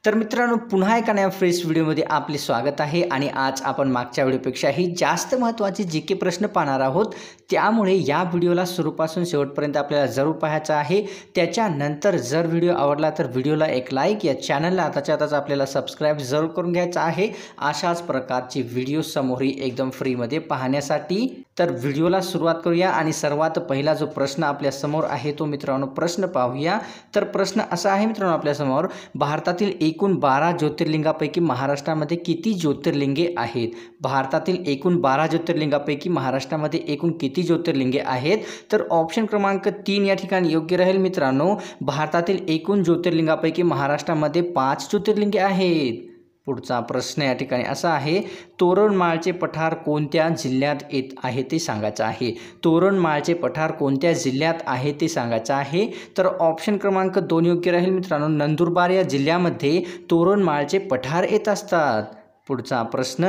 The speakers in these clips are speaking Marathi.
तर मित्रांनो पुन्हा एका नव्या फ्रेश व्हिडिओमध्ये आपले स्वागत आहे आणि आज आपण मागच्या व्हिडिओपेक्षाही जास्त महत्त्वाचे जीके प्रश्न पाहणार आहोत। त्यामुळे या व्हिडिओला सुरूपासून शेवटपर्यंत आपल्याला जरूर पाहायचा आहे। त्याच्यानंतर जर व्हिडिओ आवडला तर व्हिडिओला एक लाईक, या चॅनलला आताच्या आताच आपल्याला सबस्क्राइब जरूर करून घ्यायचं आहे अशाच प्रकारचे व्हिडिओ समोरही एकदम फ्रीमध्ये पाहण्यासाठी। तर व्हिडिओला सुरुवात करूया आणि सर्वात पहिला जो प्रश्न आपल्या समोर आहे तो मित्रांनो प्रश्न पाहूया। तर प्रश्न असा आहे मित्रांनो आपल्या समोर, भारतातील एकूण 12 ज्योतिर्लिंगापैकी महाराष्ट्रामध्ये किती ज्योतिर्लिंगे आहेत? भारतातील एकूण 12 ज्योतिर्लिंगापैकी महाराष्ट्रामध्ये एकूण किती ज्योतिर्लिंगे आहेत? तर ऑप्शन क्रमांक 3 या ठिकाणी योग्य राहील मित्रांनो। भारतातील एकूण ज्योतिर्लिंगापैकी महाराष्ट्रामध्ये 5 ज्योतिर्लिंगे आहेत। पुढचा प्रश्न या ठिकाणी असा आहे, तोरणमाळचे पठार कोणत्या जिल्ह्यात येत आहे ते सांगायचं आहे। तोरणमाळचे पठार कोणत्या जिल्ह्यात आहे ते सांगायचं आहे। तर ऑप्शन क्रमांक 2 योग्य राहील मित्रांनो। नंदुरबार या जिल्ह्यामध्ये तोरणमाळचे पठार येत असतात। पुढचा प्रश्न,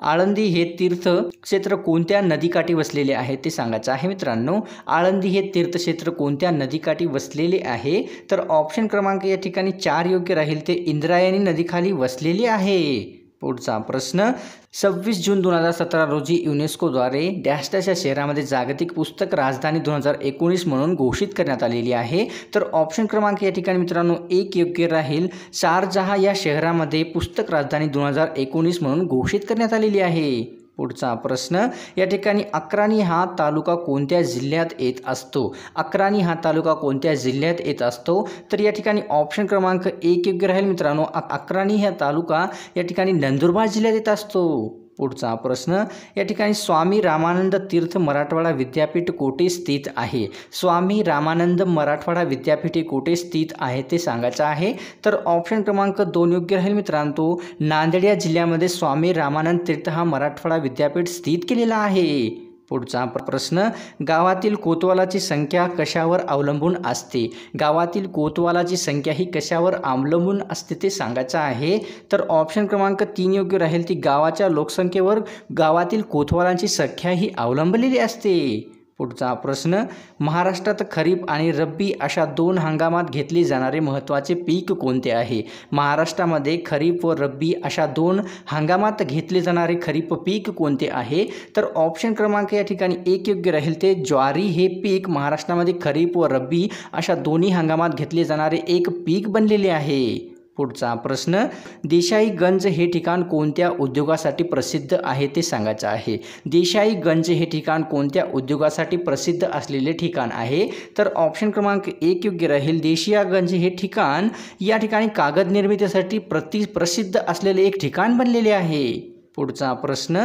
आळंदी हे तीर्थक्षेत्र कोणत्या नदीकाठी वसलेले आहे ते सांगायचं आहे मित्रांनो। आळंदी हे तीर्थक्षेत्र कोणत्या नदीकाठी वसलेले आहे? तर ऑप्शन क्रमांक या ठिकाणी 4 योग्य राहील, ते इंद्रायणी नदीखाली वसलेले आहे। पुढचा प्रश्न, 26 जून 2017 रोजी युनेस्कोद्वारे डॅश डॅश या शहरामध्ये जागतिक पुस्तक राजधानी 2019 म्हणून घोषित करण्यात आलेली आहे। तर ऑप्शन क्रमांक या ठिकाणी मित्रांनो 1 योग्य राहील, शारजहा या शहरामध्ये पुस्तक राजधानी 2019 म्हणून घोषित करण्यात आलेली आहे। पुढचा प्रश्न, या ठिकाणी अक्राणी हा तालुका कोणत्या जिल्ह्यात येत असतो? अक्राणी हा तालुका कोणत्या जिल्ह्यात येत असतो? तर या ठिकाणी ऑप्शन क्रमांक 1 योग्य राहील मित्रांनो। अक्राणी हा तालुका या ठिकाणी नंदुरबार जिल्ह्यात येत असतो। पुढचा प्रश्न, या ठिकाणी स्वामी रामानंद तीर्थ मराठवाडा विद्यापीठ कोठे स्थित आहे? स्वामी रामानंद मराठवाडा विद्यापीठ कोठे स्थित आहे ते सांगायचं आहे। तर ऑप्शन क्रमांक 2 योग्य राहील मित्रांनो। नांदेड या जिल्ह्यामध्ये स्वामी रामानंद तीर्थ हा मराठवाडा विद्यापीठ स्थित केलेला आहे। पुढचा प्रश्न, गावातील कोतवालाची संख्या कशावर अवलंबून असते? गावातील कोतवालाची संख्या ही कशावर अवलंबून असते ते सांगायचं आहे। तर ऑप्शन क्रमांक 3 योग्य राहील, ती गावाच्या लोकसंख्येवर गावातील कोतवालांची संख्या ही अवलंबलेली असते। पुढचा प्रश्न, महाराष्ट्रात खरीप आणि रब्बी अशा 2 हंगामात घेतले जाणारे महत्त्वाचे पीक कोणते आहे? महाराष्ट्रामध्ये खरीप व रब्बी अशा 2 हंगामात घेतले जाणारे खरीप पीक कोणते आहे? तर ऑप्शन क्रमांक या ठिकाणी 1 योग्य राहील, ते ज्वारी हे पीक महाराष्ट्रामध्ये खरीप व रब्बी अशा दोन्ही हंगामात घेतले जाणारे एक पीक बनलेले आहे। पुढचा प्रश्न, देसाईगंज हे ठिकाण कोणत्या उद्योगासाठी प्रसिद्ध आहे ते सांगायचं आहे। देसाईगंज हे ठिकाण कोणत्या उद्योगासाठी प्रसिद्ध असलेले ठिकाण आहे? तर ऑप्शन क्रमांक 1 योग्य राहील, देसाईगंज हे ठिकाण या ठिकाणी कागद निर्मितीसाठी प्रसिद्ध असलेले एक ठिकाण बनलेले आहे। पुढचा प्रश्न,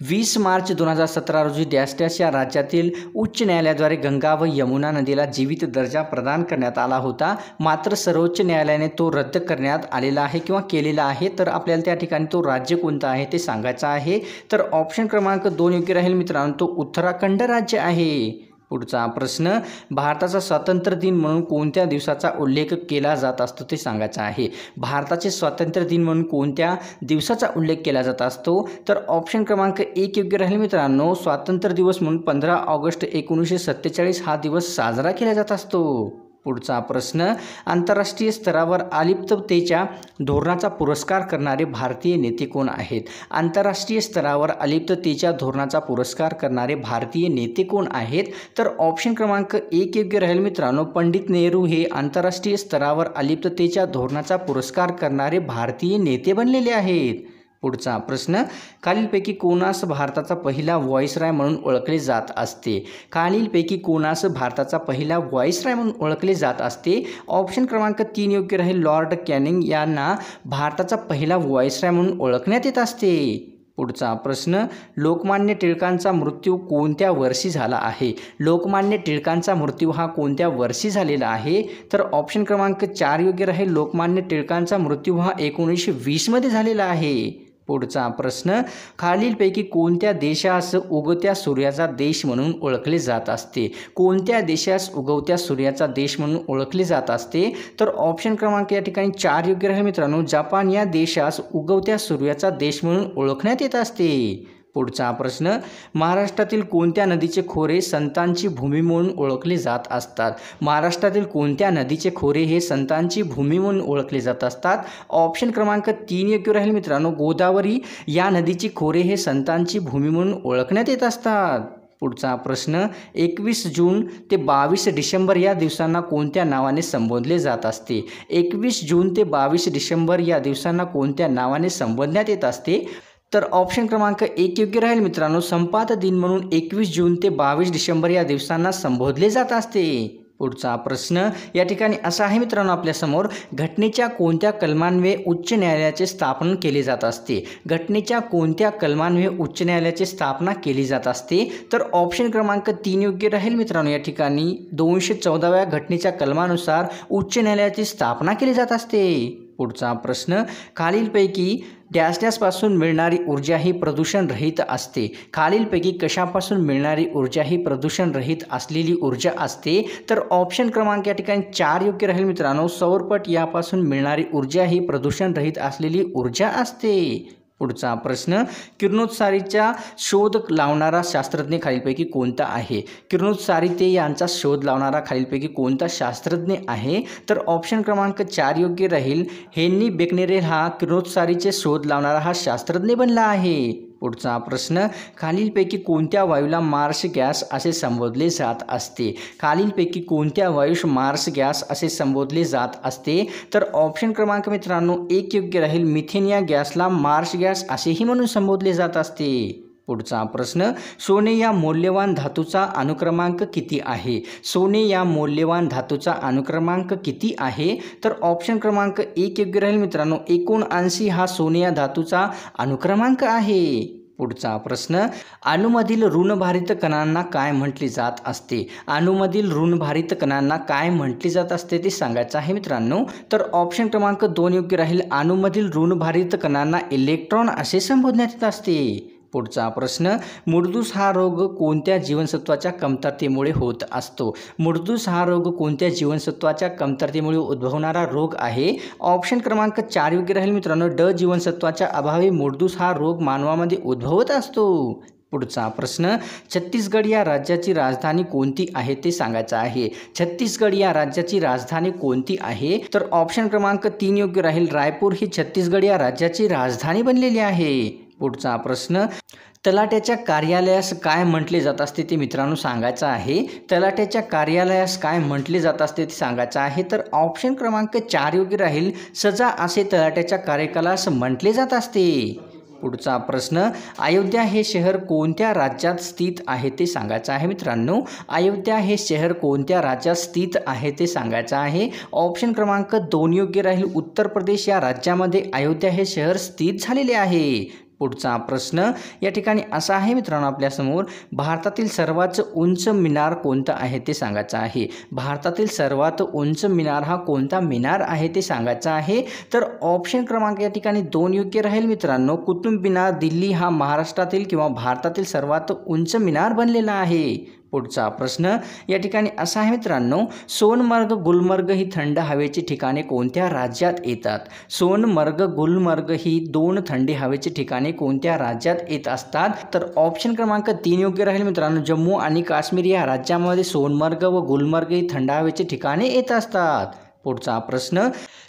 20 मार्च 2017 रोजी डॅश डॅश या राज्यातील उच्च न्यायालयाद्वारे गंगा व यमुना नदीला जीवित दर्जा प्रदान करण्यात आला होता, मात्र सर्वोच्च न्यायालयाने तो रद्द करण्यात आलेला आहे किंवा केलेला आहे। तर आपल्याला त्या ठिकाणी तो राज्य कोणता आहे ते सांगायचं आहे। तर ऑप्शन क्रमांक 2 योग्य राहील मित्रांनो, तो उत्तराखंड राज्य आहे। पुढचा प्रश्न, भारताचा स्वातंत्र्य दिन म्हणून कोणत्या दिवसाचा उल्लेख केला जात असतो ते सांगायचं आहे। भारताचे स्वातंत्र्य दिन म्हणून कोणत्या दिवसाचा उल्लेख केला जात असतो? तर ऑप्शन क्रमांक 1 योग्य राहील मित्रांनो, स्वातंत्र्य दिवस म्हणून 15 ऑगस्ट 1947 हा दिवस साजरा केला जात असतो। पुढचा प्रश्न, आंतरराष्ट्रीय स्तरावर अलिप्ततेच्या धोरणाचा पुरस्कार करणारे भारतीय नेते कोण आहेत? आंतरराष्ट्रीय स्तरावर अलिप्ततेच्या धोरणाचा पुरस्कार करणारे भारतीय नेते कोण आहेत? तर ऑप्शन क्रमांक 1 योग्य राहील मित्रांनो, पंडित नेहरू हे आंतरराष्ट्रीय स्तरावर अलिप्ततेच्या धोरणाचा पुरस्कार करणारे भारतीय नेते बनलेले आहेत। पुढचा प्रश्न, खालीलपैकी कोणास भारताचा पहिला व्हॉइसरॉय म्हणून ओळखले जात असते? खालीलपैकी कोणास भारताचा पहिला व्हॉइसरॉय म्हणून ओळखले जात असते? ऑप्शन क्रमांक 3 योग्य राहील, लॉर्ड कॅनिंग यांना भारताचा पहिला व्हॉइसरॉय म्हणून ओळखण्यात येत असते। पुढचा प्रश्न, लोकमान्य टिळकांचा मृत्यू कोणत्या वर्षी झाला आहे? लोकमान्य टिळकांचा मृत्यू हा कोणत्या वर्षी झालेला आहे? तर ऑप्शन क्रमांक 4 योग्य राहील, लोकमान्य टिळकांचा मृत्यू हा 1920 मध्ये झालेला आहे। पुढचा प्रश्न, खालीलपैकी कोणत्या देशास उगवत्या सूर्याचा देश म्हणून ओळखले जात असते? कोणत्या देशास उगवत्या सूर्याचा देश म्हणून ओळखले जात असते? तर ऑप्शन क्रमांक या ठिकाणी 4 योग्य राहील मित्रांनो, जपान या देशास उगवत्या सूर्याचा देश म्हणून ओळखण्यात येत असते। पुढचा प्रश्न, महाराष्ट्रातील कोणत्या नदीचे खोरे संतांची भूमी म्हणून ओळखले जात असतात? महाराष्ट्रातील कोणत्या नदीचे खोरे हे संतांची भूमी म्हणून ओळखले जात असतात? ऑप्शन क्रमांक 3 योग्य राहील मित्रांनो, गोदावरी या नदीची खोरे हे संतांची भूमी म्हणून ओळखण्यात येत असतात. पुढचा प्रश्न, 21 जून ते 22 डिसेंबर या दिवसांना कोणत्या नावाने संबोधले जात असते? 21 जून ते 22 डिसेंबर या दिवसांना कोणत्या नावाने संबोधण्यात येत असते? तर ऑप्शन क्रमांक 1 योग्य राहील मित्रांनो, संपात दिन म्हणून 21 जून ते 22 डिसेंबर या दिवसांना संबोधले जात असते. पुढचा प्रश्न या ठिकाणी असा आहे मित्रांनो आपल्यासमोर, घटनेच्या कोणत्या कलमान्वये उच्च न्यायालयाचे स्थापन केले जात असते? घटनेच्या कोणत्या कलमान्वये उच्च न्यायालयाची स्थापना केली जात असते? तर ऑप्शन क्रमांक 3 योग्य राहील मित्रांनो, या ठिकाणी 214व्या घटनेच्या कलमानुसार उच्च न्यायालयाची स्थापना केली जात असते. पुढचा प्रश्न, खालीलपैकी डॅश डॅशपासून मिळणारी ऊर्जा ही प्रदूषण रहित असते? खालीलपैकी कशापासून मिळणारी ऊर्जा ही प्रदूषण रहित असलेली ऊर्जा असते? तर ऑप्शन क्रमांक या ठिकाणी 4 योग्य राहील मित्रांनो, सौरपट यापासून मिळणारी ऊर्जा ही प्रदूषण रहित असलेली ऊर्जा असते. पुढचा प्रश्न, किरणोत्सारीचा शोध लावणारा शास्त्रज्ञ खालीलपैकी कोणता आहे? किरणोत्सारी यांचा शोध लावणारा खालीलपैकी कोणता शास्त्रज्ञ आहे? तर ऑप्शन क्रमांक 4 योग्य राहील, हेन्री बेकनेरेल हा किरणोत्सारीचे शोध लावणारा हा शास्त्रज्ञ बनला आहे. पुढचा प्रश्न, खालीलपैकी कोणत्या वायूला मार्स गॅस असे संबोधले जात असते? खालीलपैकी कोणत्या वायूस मार्स गॅस असे संबोधले जात असते? तर ऑप्शन क्रमांक मित्रांनो 1 योग्य राहील, मिथेन या गॅसला मार्स गॅस असेही म्हणून संबोधले जात असते. पुढचा प्रश्न, सोने या मौल्यवान धातूचा अनुक्रमांक किती आहे? सोने या मौल्यवान धातूचा अनुक्रमांक किती आहे? तर ऑप्शन क्रमांक 1 योग्य राहील मित्रांनो, 79 हा सोने या धातूचा अनुक्रमांक आहे. पुढचा प्रश्न, अणूमधील ऋणभारित कणांना काय म्हटले जात असते? अणूमधील ऋणभारित कणांना काय म्हटले जात असते ते सांगायचं आहे मित्रांनो. तर ऑप्शन क्रमांक 2 योग्य राहील, अणूमधील ऋणभारित कणांना इलेक्ट्रॉन असे संबोधण्यात येत असते. पुढचा प्रश्न, मुडदूस हा रोग कोणत्या जीवनसत्वाच्या कमतरतेमुळे होत असतो? मुडदूस हा रोग कोणत्या जीवनसत्वाच्या कमतरतेमुळे उद्भवणारा रोग आहे? ऑप्शन क्रमांक 4 योग्य राहील मित्रांनो, ड जीवनसत्वाच्या अभावी मुडदूस हा रोग मानवामध्ये उद्भवत असतो. पुढचा प्रश्न, छत्तीसगड या राज्याची राजधानी कोणती आहे ते सांगायचं आहे. छत्तीसगड या राज्याची राजधानी कोणती आहे? तर ऑप्शन क्रमांक 3 योग्य राहील, रायपूर ही छत्तीसगड या राज्याची राजधानी बनलेली आहे. पुढचा प्रश्न, तलाट्याच्या कार्यालयास काय म्हटले जात असते ते मित्रांनो सांगायचं आहे. तलाट्याच्या कार्यालयास काय म्हटले जात असते ते सांगायचं आहे. तर ऑप्शन क्रमांक 4 योग्य राहील, सजा असे तलाट्याच्या कार्यकालास म्हटले जात असते. पुढचा प्रश्न, अयोध्या हे शहर कोणत्या राज्यात स्थित आहे ते सांगायचं आहे मित्रांनो. अयोध्या हे शहर कोणत्या राज्यात स्थित आहे ते सांगायचं आहे. ऑप्शन क्रमांक 2 योग्य राहील, उत्तर प्रदेश या राज्यामध्ये अयोध्या हे शहर स्थित झालेले आहे. पुढचा प्रश्न या ठिकाणी असा आहे मित्रांनो आपल्यासमोर, भारतातील सर्वात उंच मिनार कोणता आहे ते सांगायचं आहे. भारतातील सर्वात उंच मिनार हा कोणता मिनार आहे ते सांगायचं आहे. तर ऑप्शन क्रमांक या ठिकाणी 2 योग्य राहील मित्रांनो, कुतुब मिनार दिल्ली हा महाराष्ट्रातील किंवा भारतातील सर्वात उंच मिनार बनलेला आहे. पुढचा प्रश्न या ठिकाणी असा आहे मित्रांनो, सोनमर्ग गुलमर्ग ही थंड हवेची ठिकाणे कोणत्या राज्यात येतात? सोनमर्ग गुलमर्ग ही 2 थंडी हवेची ठिकाणे कोणत्या राज्यात येत असतात? तर ऑप्शन क्रमांक 3 योग्य राहील मित्रांनो, जम्मू आणि काश्मीर या राज्यामध्ये सोनमर्ग व गुलमर्ग ही थंड हवेची ठिकाणे येत असतात. पुढचा प्रश्न,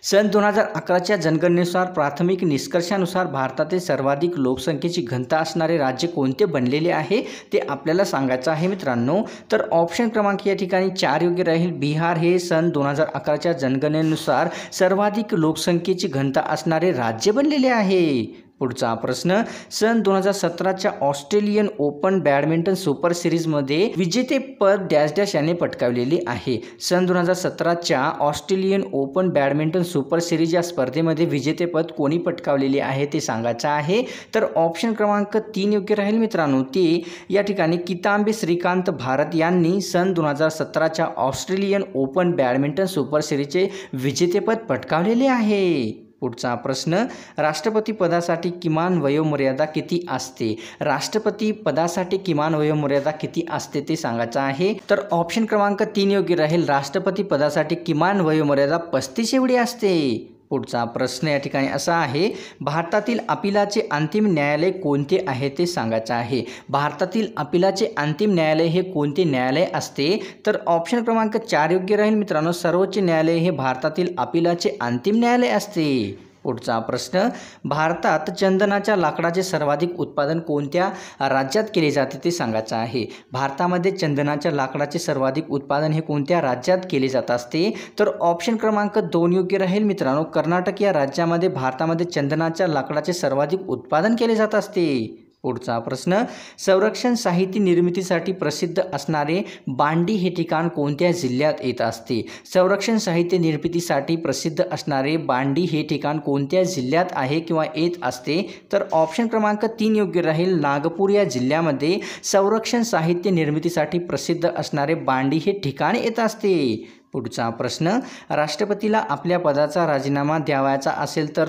सन 2011च्या जनगणनेनुसार प्राथमिक निष्कर्षानुसार भारतातील सर्वाधिक लोकसंख्येची घनता असणारे राज्य कोणते बनलेले आहे ते आपल्याला सांगायचं आहे मित्रांनो. तर ऑप्शन क्रमांक या ठिकाणी 4 योग्य राहील, बिहार हे सन 2011च्या जनगणनेनुसार सर्वाधिक लोकसंख्येची घनता असणारे राज्य बनलेले आहे. पुढचा प्रश्न, सन 2017च्या ऑस्ट्रेलियन ओपन बॅडमिंटन सुपर सिरीजमध्ये विजेतेपद डॅश डॅश याने पटकावलेले आहे. सन 2017च्या Australian Open badminton super series या स्पर्धेमध्ये विजेतेपद कोणी पटकावलेले आहे ते सांगायचं आहे. तर ऑप्शन क्रमांक 3 योग्य राहील मित्रांनो, ते या ठिकाणी कितांबे श्रीकांत भारत यांनी सन 2017च्या ऑस्ट्रेलियन ओपन बॅडमिंटन सुपर सिरीजचे विजेतेपद पटकावलेले आहे. पुढचा प्रश्न, राष्ट्रपती पदासाठी किमान वयोमर्यादा किती असते? राष्ट्रपती पदासाठी किमान वयोमर्यादा किती असते ते सांगायचं आहे. तर ऑप्शन क्रमांक 3 योग्य राहील, राष्ट्रपती पदासाठी किमान वयोमर्यादा 35 एवढी असते. पुढचा प्रश्न या ठिकाणी असा आहे, भारतातील अपीलाचे अंतिम न्यायालय कोणते आहे ते सांगायचं आहे. भारतातील अपीलाचे अंतिम न्यायालय हे कोणते न्यायालय असते? तर ऑप्शन क्रमांक 4 योग्य राहील मित्रांनो. सर्वोच्च न्यायालय हे भारतातील अपीलाचे अंतिम न्यायालय असते. पुढचा प्रश्न, भारतात चंदनाच्या लाकडाचे सर्वाधिक उत्पादन कोणत्या राज्यात केले जाते ते सांगायचं आहे. भारतामध्ये चंदनाच्या लाकडाचे सर्वाधिक उत्पादन हे कोणत्या राज्यात केले जात असते? तर ऑप्शन क्रमांक 2 योग्य राहील मित्रांनो. कर्नाटक या राज्यामध्ये भारतामध्ये चंदनाच्या लाकडाचे सर्वाधिक उत्पादन केले जात असते. पुढचा प्रश्न, संरक्षण साहित्य निर्मितीसाठी प्रसिद्ध असणारे बांडी हे ठिकाण कोणत्या जिल्ह्यात येत असते? संरक्षण साहित्य निर्मितीसाठी प्रसिद्ध असणारे बांडी हे ठिकाण कोणत्या जिल्ह्यात आहे किंवा येत असते? तर ऑप्शन क्रमांक 3 योग्य राहील. नागपूर या जिल्ह्यामध्ये संरक्षण साहित्य निर्मितीसाठी प्रसिद्ध असणारे बांडी हे ठिकाण येत असते. पुढचा प्रश्न, राष्ट्रपतीला आपल्या पदाचा राजीनामा द्यावायचा असेल तर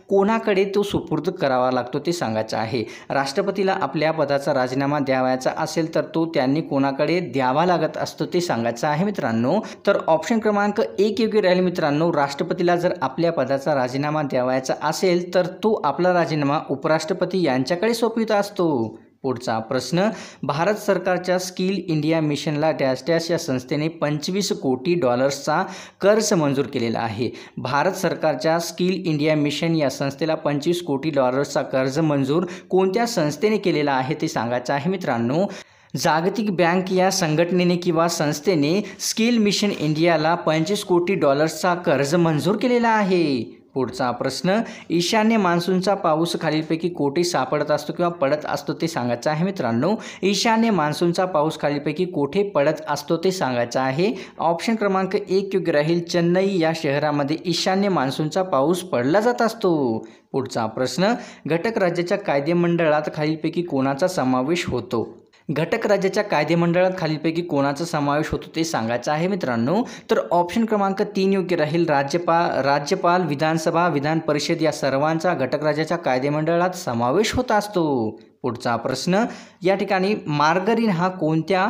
कोणाकडे सुपूर्द करावा लागतो ते सांगायचं आहे. राष्ट्रपतीला आपल्या पदाचा राजीनामा द्यावायचा असेल तर त्यांनी कोणाकडे द्यावा लागत असतो ते सांगायचं आहे मित्रांनो. तर ऑप्शन क्रमांक 1 योग्य राहील मित्रांनो. राष्ट्रपतीला जर आपल्या पदाचा राजीनामा द्यावायचा असेल तर आपला राजीनामा उपराष्ट्रपती यांच्याकडे सोपवित असतो. पुढचा प्रश्न, भारत सरकारच्या स्किल इंडिया मिशनला डॅश डॅश या संस्थेने 25 कोटी डॉलर्सचा कर्ज मंजूर केलेला आहे. भारत सरकारच्या स्किल इंडिया मिशन या संस्थेला 25 कोटी डॉलर्सचा कर्ज मंजूर कोणत्या संस्थेने केलेला आहे ते सांगायचं आहे मित्रांनो. जागतिक बँक या संघटनेने किंवा संस्थेने स्किल मिशन इंडियाला 25 कोटी डॉलर्सचा कर्ज मंजूर केलेला आहे. पुढचा प्रश्न, ईशान्य मान्सूनचा पाऊस खालीलपैकी कोठे सापडत असतो किंवा पडत असतो ते सांगायचं आहे मित्रांनो. ईशान्य मान्सूनचा पाऊस खालीलपैकी कोठे पडत असतो ते सांगायचं आहे. ऑप्शन क्रमांक 1 योग्य राहील. चेन्नई या शहरामध्ये ईशान्य मान्सूनचा पाऊस पडला जात असतो. पुढचा प्रश्न, घटक राज्याच्या कायदेमंडळात खालीलपैकी कोणाचा समावेश होतो? घटक राज्याच्या कायदेमंडळात खालीलपैकी कोणाचा समावेश होतो ते सांगायचं आहे मित्रांनो. तर ऑप्शन क्रमांक 3 योग्य राहील. राज्यपाल, विधानसभा, विधान परिषद या सर्वांचा घटक राज्याच्या कायदेमंडळात समावेश होत असतो. पुढचा प्रश्न, या ठिकाणी मार्गरीन हा कोणत्या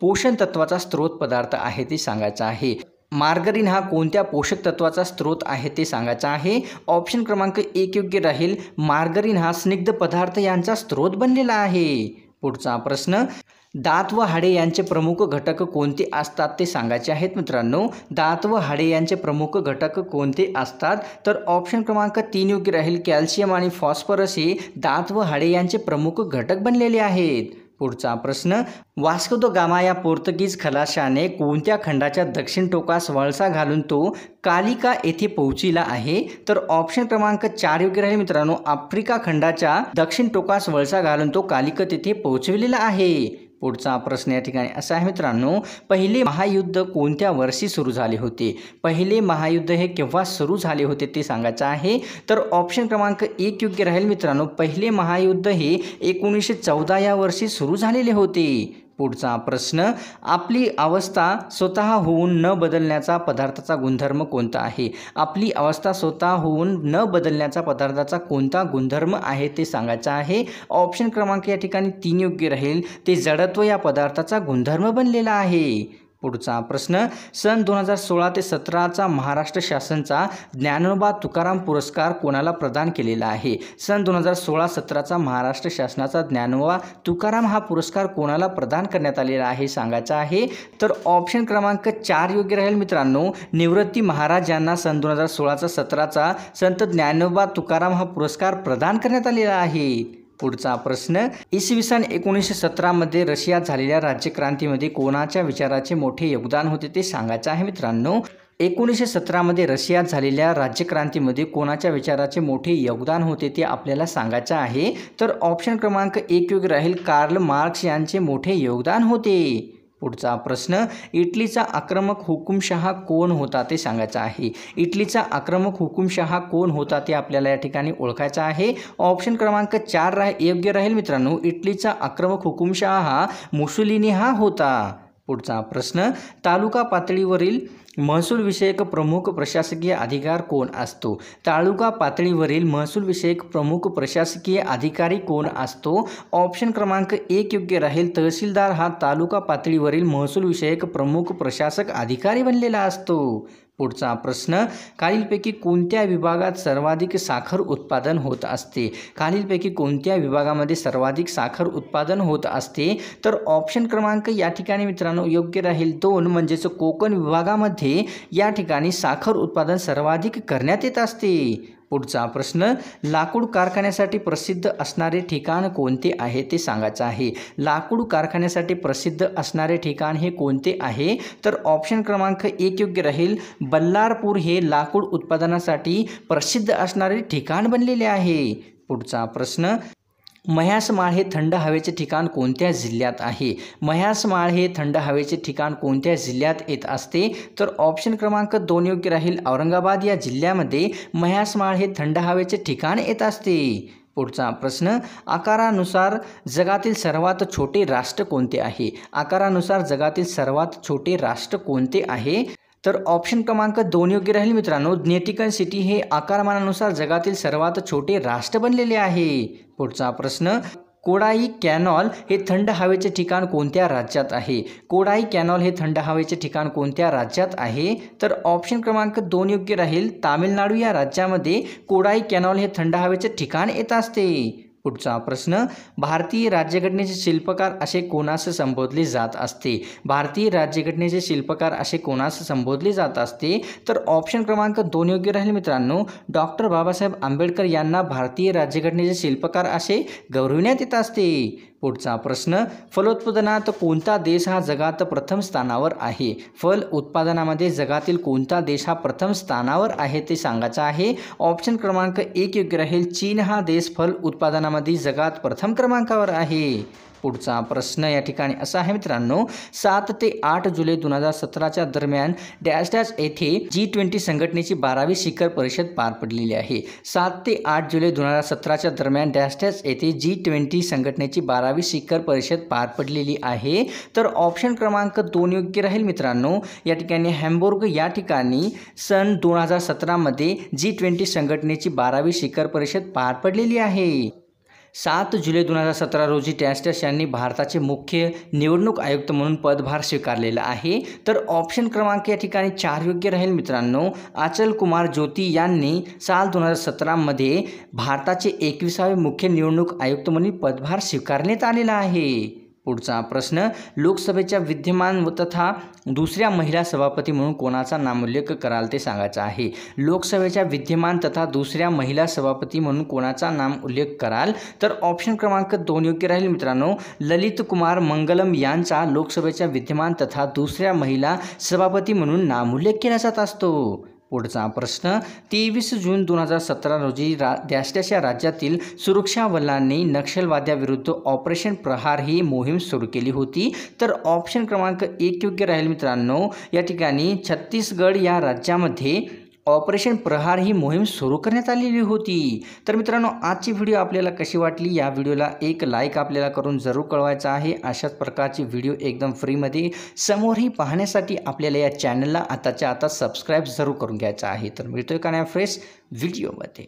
पोषण तत्वाचा स्रोत पदार्थ आहे ते सांगायचं आहे. मार्गरीन हा कोणत्या पोषक तत्वाचा स्रोत आहे ते सांगायचं आहे. ऑप्शन क्रमांक 1 योग्य राहील. मार्गरीन हा स्निग्ध पदार्थ यांचा स्रोत बनलेला आहे. पुढचा प्रश्न, दात व हाडे यांचे प्रमुख घटक कोणते असतात ते सांगायचे आहेत मित्रांनो. दात व हाडे यांचे प्रमुख घटक कोणते असतात? तर ऑप्शन क्रमांक 3 योग्य राहील. कॅल्शियम आणि फॉस्फरस हे दात व हाडे यांचे प्रमुख घटक बनलेले आहेत. पुढचा प्रश्न, वास्को द गामा या पोर्तुगीज खलाशाने कोणत्या खंडाच्या दक्षिण टोकास वळसा घालून कालिका येथे पोहोचला आहे? तर ऑप्शन क्रमांक 4 योग्य राहील मित्रांनो. आफ्रिका खंडाच्या दक्षिण टोकास वळसा घालून कालिका तेथे पोहोचविलेला आहे. पुढचा प्रश्न या ठिकाणी असा आहे मित्रांनो, पहिले महायुद्ध कोणत्या वर्षी सुरू झाले होते? पहिले महायुद्ध हे केव्हा सुरू झाले होते ते सांगायचं आहे. तर ऑप्शन क्रमांक 1 योग्य राहील मित्रांनो. पहिले महायुद्ध हे 1914 या वर्षी सुरू झालेले होते. पुढचा प्रश्न, आपली अवस्था स्वतः होऊन न बदलण्याचा पदार्थाचा गुणधर्म कोणता आहे? आपली अवस्था स्वतः होऊन न बदलण्याचा पदार्थाचा कोणता गुणधर्म आहे ते सांगायचं आहे. ऑप्शन क्रमांक या ठिकाणी 3 योग्य राहील. ते जडत्व या पदार्थाचा गुणधर्म बनलेला आहे. पुढचा प्रश्न, सन 2016 ते 17चा महाराष्ट्र शासनचा ज्ञानोबा तुकाराम पुरस्कार कोणाला प्रदान केलेला आहे? सन 2016-17चा महाराष्ट्र शासनाचा ज्ञानोबा तुकाराम हा पुरस्कार कोणाला प्रदान करण्यात आलेला आहे सांगायचा आहे. तर ऑप्शन क्रमांक 4 योग्य राहील मित्रांनो. निवृत्ती महाराज यांना सन 2016-17चा संत ज्ञानोबा तुकाराम हा पुरस्कार प्रदान करण्यात आलेला आहे. पुढचा प्रश्न, इसवी सन 1917 रशियात झालेल्या राज्यक्रांतीमध्ये कोणाच्या विचाराचे मोठे योगदान होते ते सांगायचं आहे मित्रांनो. 1917 रशियात झालेल्या राज्यक्रांतीमध्ये कोणाच्या विचाराचे मोठे योगदान होते ते आपल्याला सांगायचं आहे. तर ऑप्शन क्रमांक 1 योग्य राहील. कार्ल मार्क्स यांचे मोठे योगदान होते. पुढचा प्रश्न, इटलीचा आक्रमक हुकुमशहा कोण होता ते सांगायचं आहे. इटलीचा आक्रमक हुकुमशहा कोण होता ते आपल्याला या ठिकाणी ओळखायचं आहे. ऑप्शन क्रमांक 4 योग्य राहील मित्रांनो. इटलीचा आक्रमक हुकुमशहा हा मुसोलिनी हा होता. पुढचा प्रश्न, तालुका पातळीवरील महसूल विषयक प्रमुख प्रशासकीय अधिकार कोण असतो? तालुका पातळीवरील महसूल विषयक प्रमुख प्रशासकीय अधिकारी कोण असतो? ऑप्शन क्रमांक 1 योग्य राहील. तहसीलदार हा तालुका पातळीवरील महसूल विषयक प्रमुख प्रशासक अधिकारी बनलेला असतो. पुढचा प्रश्न, खालीलपैकी कोणत्या विभागात सर्वाधिक साखर उत्पादन होत असते? खालीलपैकी कोणत्या विभागामध्ये सर्वाधिक साखर उत्पादन होत असते? तर ऑप्शन क्रमांक या ठिकाणी मित्रांनो योग्य राहील 2, म्हणजेच कोकण विभागामध्ये या ठिकाणी साखर उत्पादन सर्वाधिक करण्यात येत असते. पुढचा प्रश्न, लाकूड कारखान्यासाठी प्रसिद्ध असणारे ठिकाण कोणते आहे ते सांगायचं आहे. लाकूड कारखान्यासाठी प्रसिद्ध असणारे ठिकाण हे कोणते आहे? तर ऑप्शन क्रमांक 1 योग्य राहील. बल्लारपूर हे लाकूड उत्पादनासाठी प्रसिद्ध असणारे ठिकाण बनलेले आहे. पुढचा प्रश्न, मह्यासमाळ हे थंड हवेचे ठिकाण कोणत्या जिल्ह्यात आहे? मह्यासमाळ हे थंड हवेचे ठिकाण कोणत्या जिल्ह्यात येत असते? तर ऑप्शन क्रमांक 2 योग्य राहील. औरंगाबाद या जिल्ह्यामध्ये मह्यासमाळ हे थंड हवेचे ठिकाण येत असते. पुढचा प्रश्न, आकारानुसार जगातील सर्वात छोटे राष्ट्र कोणते आहे? आकारानुसार जगातील सर्वात छोटे राष्ट्र कोणते आहे? तर ऑप्शन क्रमांक 2 योग्य राहील मित्रांनो. व्हॅटिकन सिटी हे आकारमानानुसार जगातील सर्वात छोटे राष्ट्र बनलेले आहे. पुढचा प्रश्न, कोडाई कॅनॉल हे थंड हवेचे ठिकाण कोणत्या राज्यात आहे? कोडाई कॅनॉल हे थंड हवेचे ठिकाण कोणत्या राज्यात आहे? तर ऑप्शन क्रमांक 2 योग्य राहील. तामिळनाडू या राज्यामध्ये कोडाई कॅनॉल हे थंड हवेचे ठिकाण येत असते. पुढचा प्रश्न, भारतीय राज्यघटनेचे शिल्पकार असे कोणास संबोधले जात असते? भारतीय राज्यघटनेचे शिल्पकार असे कोणास संबोधले जात असते? तर ऑप्शन क्रमांक 2 योग्य राहील मित्रांनो. डॉक्टर बाबासाहेब आंबेडकर यांना भारतीय राज्यघटनेचे शिल्पकार असे गौरविण्यात येत असते. पुढचा प्रश्न, फलोत्पादनात कोणता देश हा जगात प्रथम स्थानावर आहे? फल उत्पादनामध्ये जगातील कोणता देश हा प्रथम स्थानावर आहे ते सांगायचं आहे. ऑप्शन क्रमांक 1 योग्य राहील. चीन हा देश फल उत्पादनामध्ये जगात प्रथम क्रमांकावर आहे. पुढचा प्रश्न या ठिकाणी असा आहे मित्रांनो, 7 ते 8 जुलै 2017च्या दरम्यान डॅश डॅश येथे G20 संघटनेची 12वी शिखर परिषद पार पडलेली आहे. 7 ते 8 जुलै 2017च्या दरम्यान डॅश डॅश येथे G20 संघटनेची 12वी शिखर परिषद पार पडलेली आहे. तर ऑप्शन क्रमांक 2 योग्य राहील मित्रांनो. या ठिकाणी हॅम्बुर्ग या ठिकाणी सन 2017मध्ये G20 संघटनेची 12वी शिखर परिषद पार पडलेली आहे. 7 जुलै 2017 रोजी डॅश डॅश यांनी भारताचे मुख्य निवडणूक आयुक्त म्हणून पदभार स्वीकारलेला आहे. तर ऑप्शन क्रमांक या ठिकाणी 4 योग्य राहील मित्रांनो. अचल कुमार ज्योती यांनी साल 2017मध्ये भारताचे 21वे मुख्य निवडणूक आयुक्त म्हणून पदभार स्वीकारण्यात आलेला आहे. पुढचा प्रश्न, लोकसभेच्या विद्यमान तथा दुसऱ्या महिला सभापती म्हणून कोणाचा नामोल्लेख कराल ते सांगायचं आहे. लोकसभेच्या विद्यमान तथा दुसऱ्या महिला सभापती म्हणून कोणाचा नाम उल्लेख कराल? तर ऑप्शन क्रमांक 2 योग्य राहील मित्रांनो. ललित कुमार मंगलम यांचा लोकसभेच्या विद्यमान तथा दुसऱ्या महिला सभापती म्हणून नामोल्लेख केला जात असतो. पुढचा प्रश्न, 23 जून 2017 रोजी डॅश डॅश या राज्यातील सुरक्षा बलांनी नक्षलवाद्याविरुद्ध ऑपरेशन प्रहार ही मोहीम सुरू केली होती. तर ऑप्शन क्रमांक 1 योग्य राहील मित्रांनो. या ठिकाणी छत्तीसगड या राज्यामध्ये ऑपरेशन प्रहार ही मोहीम सुरू करण्यात आलेली होती. तर मित्रांनो, आजची व्हिडिओ आपल्याला कशी वाटली? या व्हिडिओला एक लाईक आपल्याला करून जरूर कळवायचं आहे. अशाच प्रकारची व्हिडिओ एकदम फ्रीमध्ये समोरही पाहण्यासाठी आपल्याला या चॅनलला आताच्या आता सबस्क्राईब जरूर करून घ्यायचं आहे. तर मिळतोय का नाही फ्रेश व्हिडिओमध्ये.